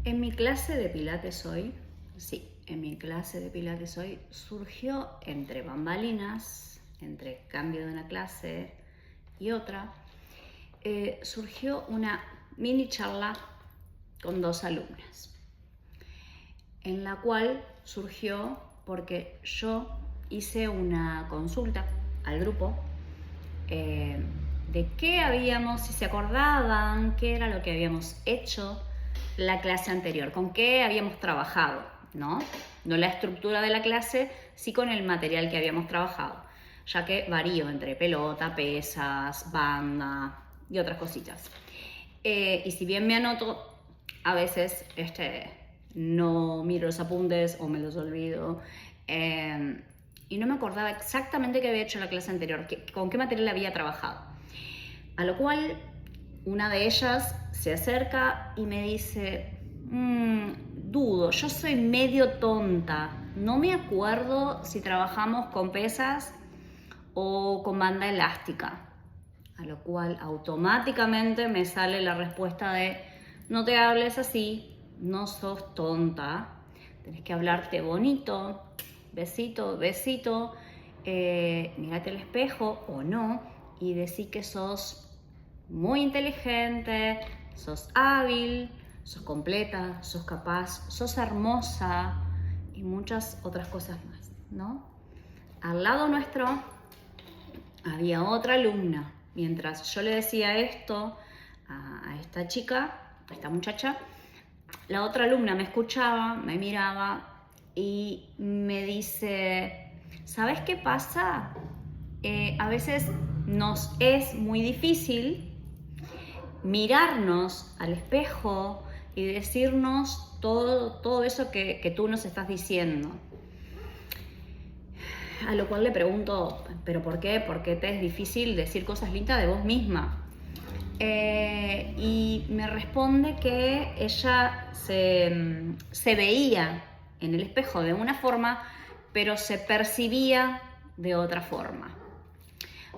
En mi clase de pilates hoy, surgió entre bambalinas, entre cambio de una clase y otra, surgió una mini charla con dos alumnas, en la cual surgió porque yo hice una consulta al grupo de qué habíamos, si se acordaban, qué era lo que habíamos hecho la clase anterior, con qué habíamos trabajado, ¿no? No la estructura de la clase, sí con el material que habíamos trabajado, ya que varío entre pelota, pesas, banda y otras cositas. Y si bien me anoto, a veces no miro los apuntes o me los olvido. Y no me acordaba exactamente qué había hecho la clase anterior, con qué material había trabajado. A lo cual una de ellas se acerca y me dice, dudo, yo soy medio tonta, no me acuerdo si trabajamos con pesas o con banda elástica. A lo cual automáticamente me sale la respuesta de, no te hables así, no sos tonta, tenés que hablarte bonito, besito, besito, mírate al espejo o no y decir que sos muy inteligente, sos hábil, sos completa, sos capaz, sos hermosa y muchas otras cosas más, ¿no? Al lado nuestro había otra alumna. Mientras yo le decía esto a esta chica, a esta muchacha, la otra alumna me escuchaba, me miraba y me dice, ¿sabes qué pasa? A veces nos es muy difícil mirarnos al espejo y decirnos todo eso que tú nos estás diciendo. A lo cual le pregunto, ¿pero por qué? ¿Por qué te es difícil decir cosas lindas de vos misma? Y me responde que ella se veía en el espejo de una forma, pero se percibía de otra forma.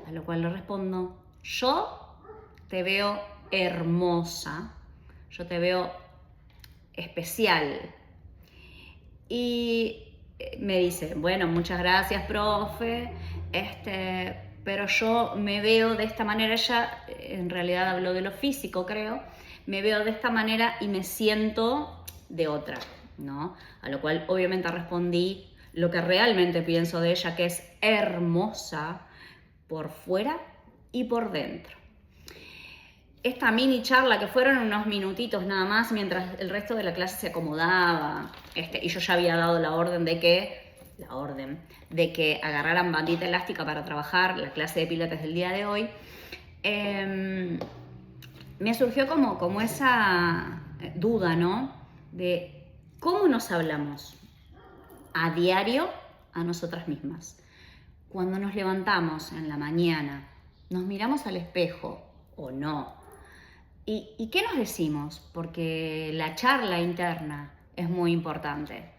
A lo cual le respondo, yo te veo hermosa, yo te veo especial. Y me dice, bueno, muchas gracias, profe, pero yo me veo de esta manera. Ella en realidad habló de lo físico, creo, me veo de esta manera y me siento de otra, ¿no? A lo cual obviamente respondí lo que realmente pienso de ella, que es hermosa por fuera y por dentro. Esta mini charla, que fueron unos minutitos nada más, mientras el resto de la clase se acomodaba, y yo ya había dado la orden de que agarraran bandita elástica para trabajar la clase de pilates del día de hoy, me surgió como esa duda, ¿no? De cómo nos hablamos a diario a nosotras mismas. Cuando nos levantamos en la mañana, nos miramos al espejo o no. ¿Y qué nos decimos? Porque la charla interna es muy importante.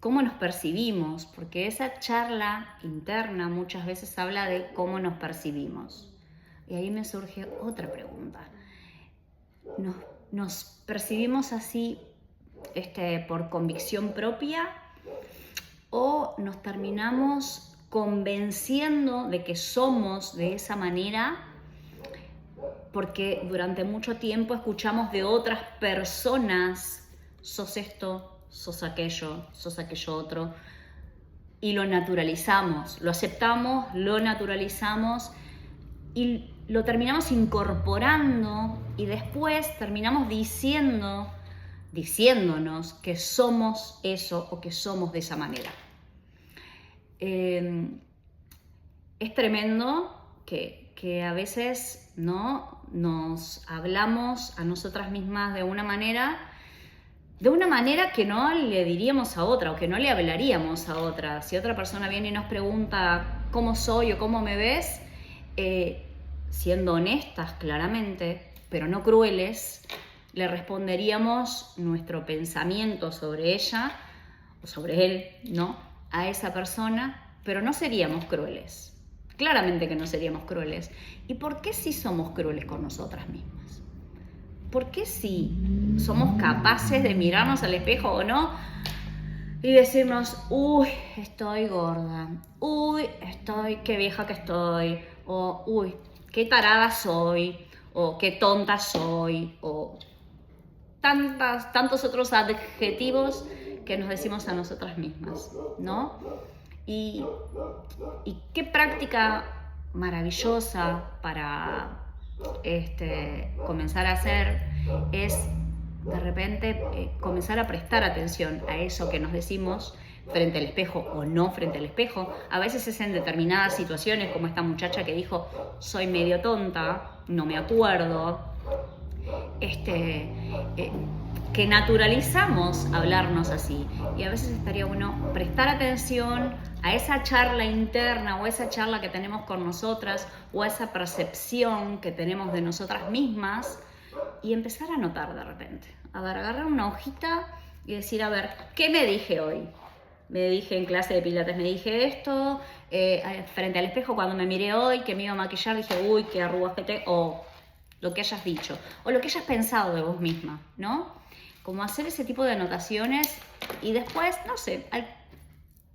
¿Cómo nos percibimos? Porque esa charla interna muchas veces habla de cómo nos percibimos. Y ahí me surge otra pregunta. ¿Nos percibimos así por convicción propia o nos terminamos convenciendo de que somos de esa manera porque durante mucho tiempo escuchamos de otras personas, sos esto, sos aquello otro, y lo naturalizamos, lo aceptamos, lo naturalizamos y lo terminamos incorporando y después terminamos diciéndonos que somos eso o que somos de esa manera. Es tremendo que a veces no nos hablamos a nosotras mismas de una manera que no le diríamos a otra o que no le hablaríamos a otra. Si otra persona viene y nos pregunta cómo soy o cómo me ves, siendo honestas claramente, pero no crueles, le responderíamos nuestro pensamiento sobre ella o sobre él, ¿no? A esa persona, pero no seríamos crueles. Claramente que no seríamos crueles. ¿Y por qué sí somos crueles con nosotras mismas? ¿por qué si somos capaces de mirarnos al espejo o no y decirnos, uy, estoy gorda, uy, qué vieja que estoy, o uy, qué tarada soy, o qué tonta soy, o tantos otros adjetivos que nos decimos a nosotras mismas, ¿no? Y qué práctica maravillosa para comenzar a hacer es de repente comenzar a prestar atención a eso que nos decimos frente al espejo o no frente al espejo. A veces es en determinadas situaciones, como esta muchacha que dijo, soy medio tonta, no me acuerdo. Que naturalizamos hablarnos así. Y a veces estaría bueno prestar atención a esa charla interna o esa charla que tenemos con nosotras o a esa percepción que tenemos de nosotras mismas y empezar a notar de repente. A ver, agarrar una hojita y decir, a ver, ¿qué me dije hoy? Me dije en clase de pilates, me dije esto, frente al espejo cuando me miré hoy, que me iba a maquillar, dije, uy, qué arrugas que te... O lo que hayas dicho, o lo que hayas pensado de vos misma, ¿no? Como hacer ese tipo de anotaciones y después, no sé, al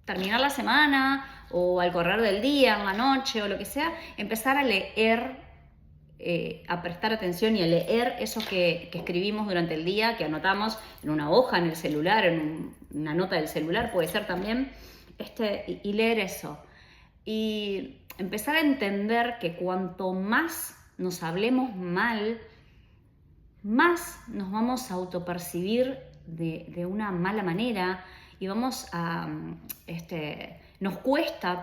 terminar la semana o al correr del día, en la noche o lo que sea, empezar a leer, a prestar atención y a leer eso que escribimos durante el día, que anotamos en una hoja, en el celular, en una nota del celular, puede ser también, y leer eso. Y empezar a entender que cuanto más nos hablemos mal, más nos vamos a autopercibir de una mala manera y vamos a, nos cuesta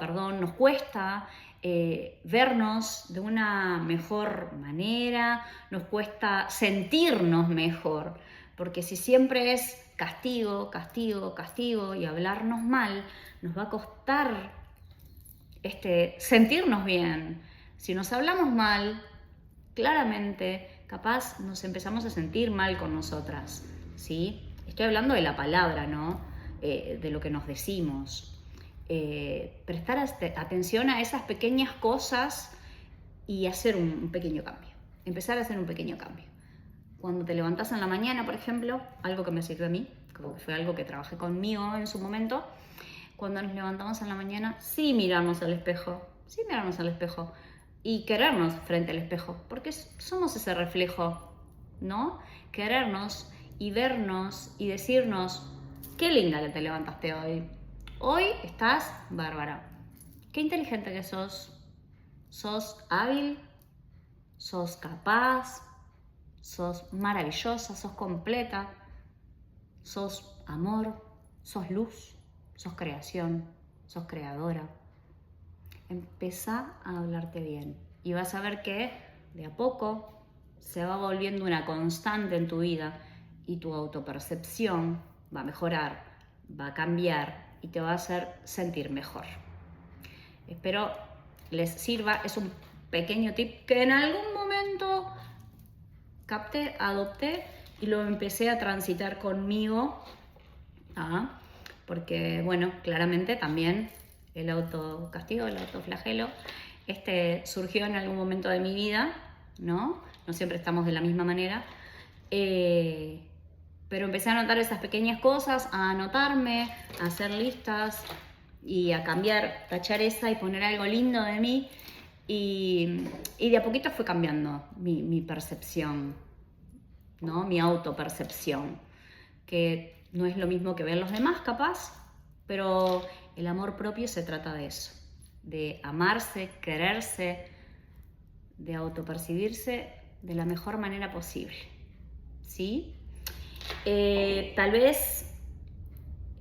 vernos de una mejor manera, nos cuesta sentirnos mejor, porque si siempre es castigo, castigo, castigo y hablarnos mal, nos va a costar sentirnos bien. Si nos hablamos mal, claramente, capaz nos empezamos a sentir mal con nosotras, ¿sí? Estoy hablando de la palabra, ¿no? De lo que nos decimos. Prestar atención a esas pequeñas cosas y hacer un pequeño cambio. Empezar a hacer un pequeño cambio. Cuando te levantás en la mañana, por ejemplo, algo que me sirvió a mí, como que fue algo que trabajé conmigo en su momento, cuando nos levantamos en la mañana, sí mirarnos al espejo, y querernos frente al espejo, porque somos ese reflejo, ¿no? Querernos y vernos y decirnos, qué linda que te levantaste hoy. Hoy estás bárbara. Qué inteligente que sos. Sos hábil, sos capaz, sos maravillosa, sos completa, sos amor, sos luz, sos creación, sos creadora. Empezá a hablarte bien y vas a ver que de a poco se va volviendo una constante en tu vida y tu autopercepción va a mejorar, va a cambiar y te va a hacer sentir mejor. Espero les sirva, es un pequeño tip que en algún momento capté, adopté y lo empecé a transitar conmigo, porque bueno, claramente también el autocastigo, el autoflagelo, surgió en algún momento de mi vida, ¿no? No siempre estamos de la misma manera, pero empecé a notar esas pequeñas cosas, a anotarme, a hacer listas y a cambiar, tachar esa y poner algo lindo de mí y de a poquito fue cambiando mi percepción, ¿no? Mi autopercepción, que no es lo mismo que ver los demás capaz, pero el amor propio se trata de eso, de amarse, quererse, de autopercibirse de la mejor manera posible, ¿sí? Tal vez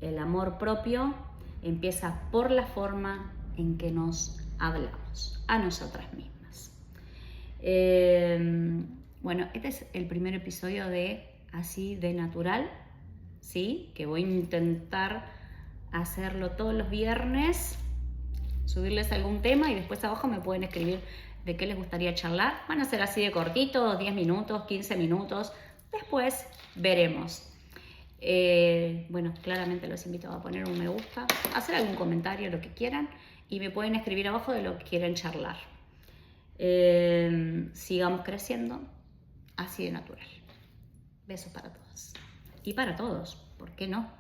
el amor propio empieza por la forma en que nos hablamos a nosotras mismas. Bueno, este es el primer episodio de Así de Natural, ¿sí? Que voy a intentar hacerlo todos los viernes, subirles algún tema y después abajo me pueden escribir de qué les gustaría charlar. Van a ser así de cortitos, 10 minutos, 15 minutos, después veremos. Bueno, claramente los invito a poner un me gusta, hacer algún comentario, lo que quieran, y me pueden escribir abajo de lo que quieran charlar. Sigamos creciendo así de natural. Besos para todos. Y para todos, ¿por qué no?